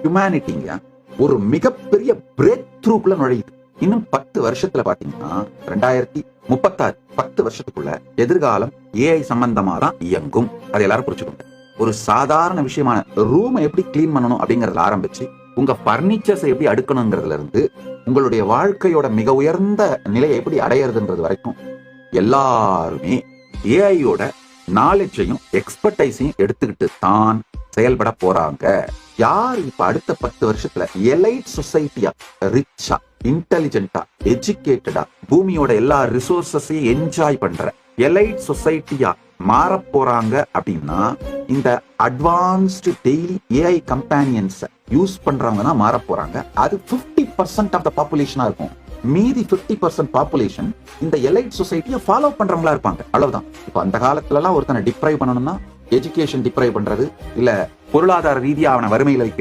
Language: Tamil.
ஹியூமனிட்டிங்க ஒரு மிகப்பெரிய பிரேக் த்ரூக்குள்ள நுழையுது. இன்னும் 10 வருஷத்துல பாத்தீங்கன்னா 2036 10 வருஷத்துக்குள்ள எதிர்காலம் ஏஐ சம்பந்தமா தான் இயங்கும். அதை எல்லாரும் புரிச்சுக்கோங்க. ஒரு சாதாரண விஷயமான ரூமை எப்படி கிளீன் பண்ணணும் அப்படிங்கறதுல ஆரம்பிச்சு உங்க பர்னிச்சர்ஸை எப்படி அடுக்கணுங்கிறதுல இருந்து உங்களுடைய வாழ்க்கையோட மிக உயர்ந்த நிலையை எப்படி அடையிறதுன்றது வரைக்கும் எல்லாருமே ஏஐயோட நாலேஜையும் எக்ஸ்பர்டைஸையும் எடுத்துக்கிட்டு தான் செயல்பட போறாங்க. யார் இப்ப அடுத்த 10 வருஷத்துல எலைட் சொசைட்டியா, ரிச்சா, இன்டெலிஜென்டா, எஜுகேட்டடா, பூமியோட எல்லா ரிசோர்சஸையும் என்ஜாய் பண்ற எலைட் சொசைட்டியா மாற போறாங்க அப்படின்னா இந்த advanced daily AI companions use பண்றவங்க தான் மாற போறாங்க. அது 50% ஆஃப் த பாப்புலேஷனா இருக்கும். மீதி 50% பாப்புலேஷன் இந்த எலைட் சொசைட்டியை ஃபாலோ பண்றவங்களா இருப்பாங்க. அவ்வளவுதான். இப்ப அந்த காலத்துல எல்லாம் ஒருத்தனை டிப்ரைவ் பண்ணணும்னா எஜுகேஷன் டிப்ரைவ் பண்றது, இல்ல பொருளாதார ரீதியா அவனை வறுமையில வைக்கிறது.